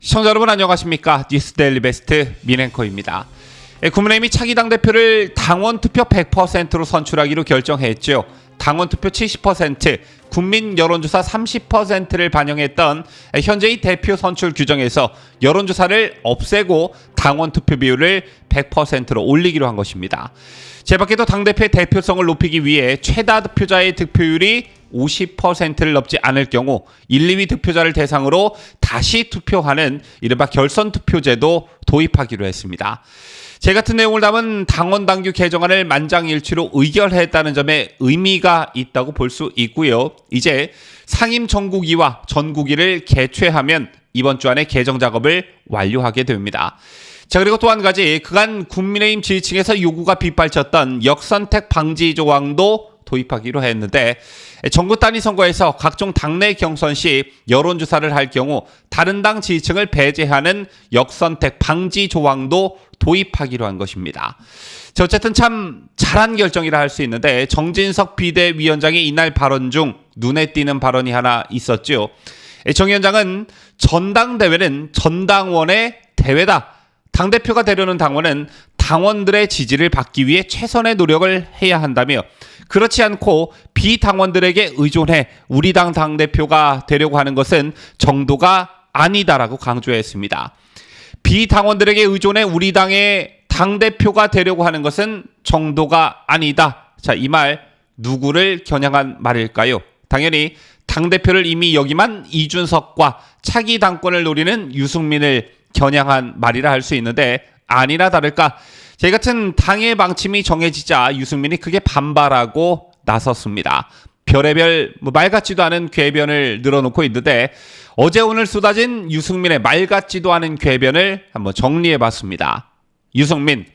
시청자 여러분 안녕하십니까? 뉴스데일리 베스트 민앵커입니다. 국민의힘이 차기 당대표를 당원 투표 100%로 선출하기로 결정했죠. 당원 투표 70%, 국민 여론조사 30%를 반영했던 현재의 대표 선출 규정에서 여론조사를 없애고 당원 투표 비율을 100%로 올리기로 한 것입니다. 제밖에도 당대표의 대표성을 높이기 위해 최다 득표자의 득표율이 50%를 넘지 않을 경우 1, 2위 득표자를 대상으로 다시 투표하는 이른바 결선 투표제도 도입하기로 했습니다. 제 같은 내용을 담은 당원 당규 개정안을 만장일치로 의결했다는 점에 의미가 있다고 볼 수 있고요. 이제 상임 전국위와 전국위를 개최하면 이번 주 안에 개정 작업을 완료하게 됩니다. 자, 그리고 또 한 가지, 그간 국민의힘 지지층에서 요구가 빗발쳤던 역선택 방지 조항도 도입하기로 했는데, 정부 단위 선거에서 각종 당내 경선 시 여론조사를 할 경우 다른 당 지지층을 배제하는 역선택 방지 조항도 도입하기로 한 것입니다. 자, 어쨌든 참 잘한 결정이라 할 수 있는데, 정진석 비대위원장이 이날 발언 중 눈에 띄는 발언이 하나 있었죠. 정 위원장은 전당대회는 전당원의 대회다. 당대표가 되려는 당원은 당원들의 지지를 받기 위해 최선의 노력을 해야 한다며, 그렇지 않고 비당원들에게 의존해 우리 당 당대표가 되려고 하는 것은 정도가 아니다라고 강조했습니다. 비당원들에게 의존해 우리 당의 당대표가 되려고 하는 것은 정도가 아니다. 자, 이 말 누구를 겨냥한 말일까요? 당연히 당대표를 이미 역임한 이준석과 차기 당권을 노리는 유승민을 겨냥한 말이라 할 수 있는데, 아니나 다를까 저희 같은 당의 방침이 정해지자 유승민이 크게 반발하고 나섰습니다. 별의별 말 같지도 않은 궤변을 늘어놓고 있는데, 어제 오늘 쏟아진 유승민의 말 같지도 않은 궤변을 한번 정리해봤습니다. 유승민,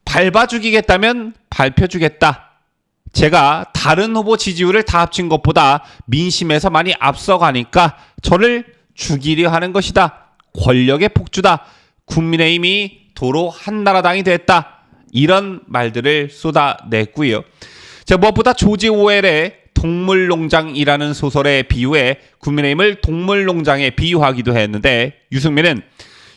밟아 죽이겠다면 밟혀주겠다. 제가 다른 후보 지지율을 다 합친 것보다 민심에서 많이 앞서가니까 저를 죽이려 하는 것이다. 권력의 폭주다. 국민의힘이 도로 한나라당이 됐다. 이런 말들을 쏟아냈고요. 자, 무엇보다 조지 오웰의 동물농장이라는 소설의 비유에 국민의힘을 동물농장에 비유하기도 했는데, 유승민은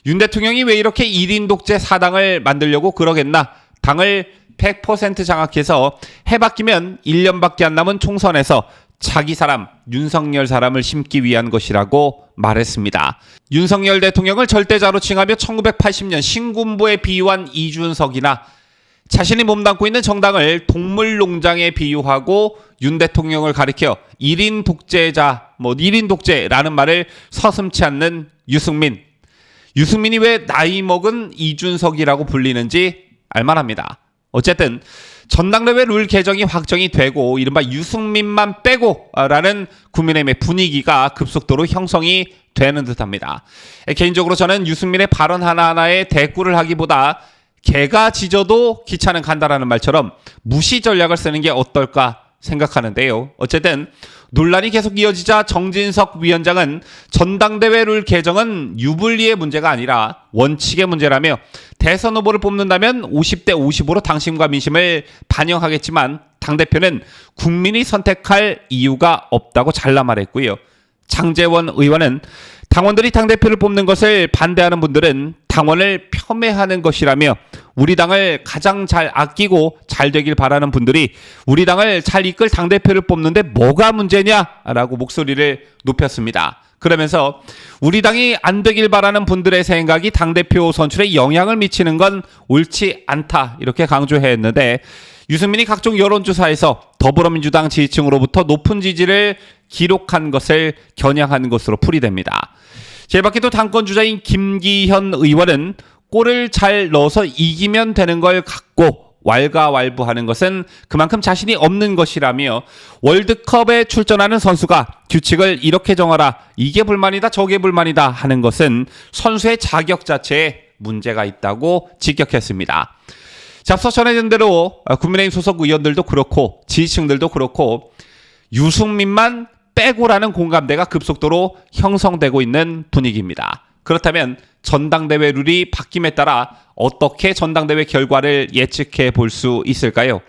윤 대통령이 왜 이렇게 1인 독재 사당을 만들려고 그러겠나? 당을 100% 장악해서 해 바뀌면 1년밖에 안 남은 총선에서 자기 사람, 윤석열 사람을 심기 위한 것이라고 말했습니다. 윤석열 대통령을 절대자로 칭하며 1980년 신군부에 비유한 이준석이나 자신이 몸담고 있는 정당을 동물농장에 비유하고 윤 대통령을 가리켜 1인 독재자, 1인 독재라는 말을 서슴지 않는 유승민. 유승민이 왜 나이 먹은 이준석이라고 불리는지 알만합니다. 어쨌든 전당대회 룰 개정이 확정이 되고 이른바 유승민만 빼고 라는 국민의힘의 분위기가 급속도로 형성이 되는 듯합니다. 개인적으로 저는 유승민의 발언 하나하나에 대꾸를 하기보다 개가 짖어도 기차는 간다라는 말처럼 무시 전략을 쓰는 게 어떨까 생각하는데요. 어쨌든 논란이 계속 이어지자 정진석 위원장은 전당대회 룰 개정은 유불리의 문제가 아니라 원칙의 문제라며, 대선 후보를 뽑는다면 50대 50으로 당심과 민심을 반영하겠지만 당대표는 국민이 선택할 이유가 없다고 잘라 말했고요. 장제원 의원은 당원들이 당대표를 뽑는 것을 반대하는 분들은 당원을 폄훼하는 것이라며, 우리 당을 가장 잘 아끼고 잘 되길 바라는 분들이 우리 당을 잘 이끌 당대표를 뽑는데 뭐가 문제냐라고 목소리를 높였습니다. 그러면서 우리 당이 안 되길 바라는 분들의 생각이 당대표 선출에 영향을 미치는 건 옳지 않다, 이렇게 강조했는데, 유승민이 각종 여론조사에서 더불어민주당 지지층으로부터 높은 지지를 기록한 것을 겨냥한 것으로 풀이됩니다. 제 밖에도 당권주자인 김기현 의원은 골을 잘 넣어서 이기면 되는 걸 갖고 왈가왈부하는 것은 그만큼 자신이 없는 것이라며, 월드컵에 출전하는 선수가 규칙을 이렇게 정하라, 이게 불만이다 저게 불만이다 하는 것은 선수의 자격 자체에 문제가 있다고 직격했습니다. 앞서 전해진 대로 국민의힘 소속 의원들도 그렇고 지지층들도 그렇고 유승민만 빼고라는 공감대가 급속도로 형성되고 있는 분위기입니다. 그렇다면 전당대회 룰이 바뀜에 따라 어떻게 전당대회 결과를 예측해 볼 수 있을까요?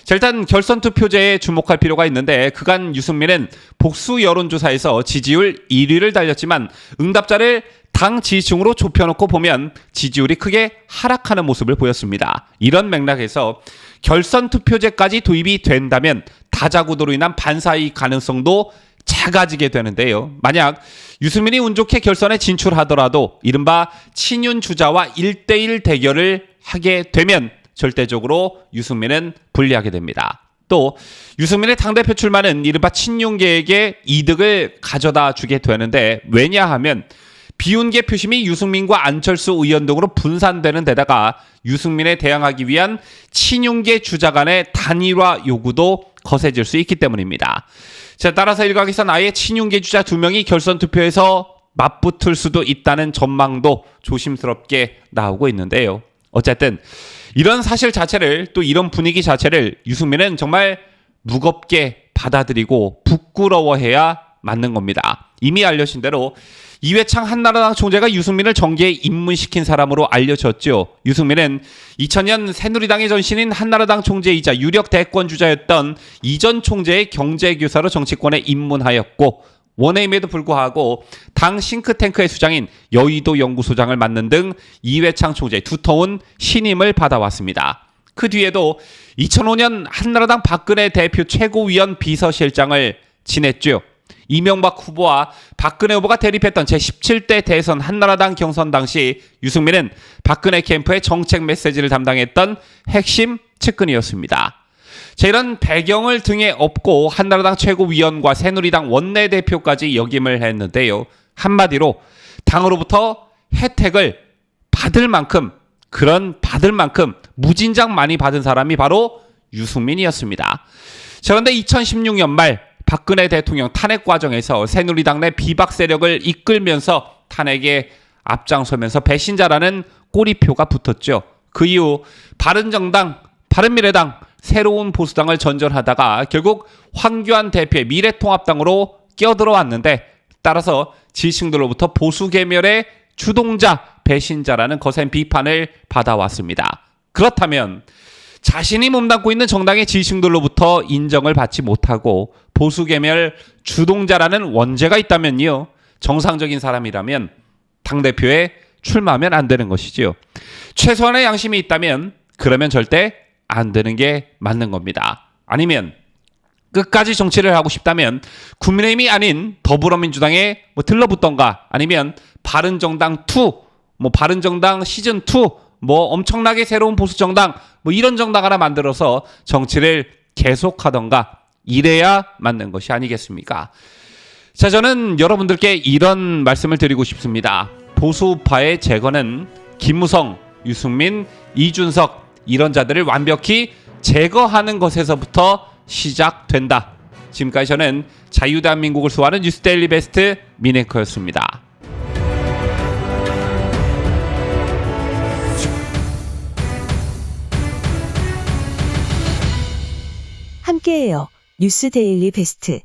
자, 일단 결선 투표제에 주목할 필요가 있는데, 그간 유승민은 복수 여론조사에서 지지율 1위를 달렸지만 응답자를 당 지지층으로 좁혀놓고 보면 지지율이 크게 하락하는 모습을 보였습니다. 이런 맥락에서 결선 투표제까지 도입이 된다면 다자구도로 인한 반사이익 가능성도 작아지게 되는데요. 만약 유승민이 운 좋게 결선에 진출하더라도 이른바 친윤 주자와 1대1 대결을 하게 되면 절대적으로 유승민은 불리하게 됩니다. 또 유승민의 당대표 출마는 이른바 친윤계에게 이득을 가져다 주게 되는데, 왜냐하면 비운계 표심이 유승민과 안철수 의원 등으로 분산되는 데다가 유승민에 대항하기 위한 친윤계 주자 간의 단일화 요구도 거세질 수 있기 때문입니다. 자, 따라서 일각에선 아예 친윤계 주자 2명이 결선 투표에서 맞붙을 수도 있다는 전망도 조심스럽게 나오고 있는데요. 어쨌든 이런 사실 자체를, 또 이런 분위기 자체를 유승민은 정말 무겁게 받아들이고 부끄러워해야 맞는 겁니다. 이미 알려진 대로 이회창 한나라당 총재가 유승민을 정계에 입문시킨 사람으로 알려졌죠. 유승민은 2000년 새누리당의 전신인 한나라당 총재이자 유력 대권주자였던 이전 총재의 경제교사로 정치권에 입문하였고, 원해임에도 불구하고 당 싱크탱크의 수장인 여의도 연구소장을 맡는 등 이회창 총재의 두터운 신임을 받아왔습니다. 그 뒤에도 2005년 한나라당 박근혜 대표 최고위원 비서실장을 지냈죠. 이명박 후보와 박근혜 후보가 대립했던 제17대 대선 한나라당 경선 당시 유승민은 박근혜 캠프의 정책 메시지를 담당했던 핵심 측근이었습니다. 자, 이런 배경을 등에 업고 한나라당 최고위원과 새누리당 원내대표까지 역임을 했는데요. 한마디로 당으로부터 혜택을 받을 만큼 무진장 많이 받은 사람이 바로 유승민이었습니다. 자, 그런데 2016년 말 박근혜 대통령 탄핵 과정에서 새누리당 내 비박 세력을 이끌면서 탄핵에 앞장서면서 배신자라는 꼬리표가 붙었죠. 그 이후 바른정당, 바른미래당, 새로운 보수당을 전전하다가 결국 황교안 대표의 미래통합당으로 끼어들어왔는데, 따라서 지지층들로부터 보수개멸의 주동자, 배신자라는 거센 비판을 받아왔습니다. 그렇다면 자신이 몸담고 있는 정당의 지지층들로부터 인정을 받지 못하고 보수개멸 주동자라는 원죄가 있다면요, 정상적인 사람이라면 당대표에 출마하면 안 되는 것이지요. 최소한의 양심이 있다면 그러면 절대 안 되는 게 맞는 겁니다. 아니면 끝까지 정치를 하고 싶다면 국민의힘이 아닌 더불어민주당에 들러붙던가, 아니면 바른정당 2, 바른정당 시즌 2, 엄청나게 새로운 보수정당, 이런 정당 하나 만들어서 정치를 계속하던가, 이래야 맞는 것이 아니겠습니까? 자, 저는 여러분들께 이런 말씀을 드리고 싶습니다. 보수파의 제거는 김무성, 유승민, 이준석 이런 자들을 완벽히 제거하는 것에서부터 시작된다. 지금까지 저는 자유대한민국을 수호하는 뉴스데일리 베스트 민앵커였습니다. 함께해요. 뉴스데일리 베스트.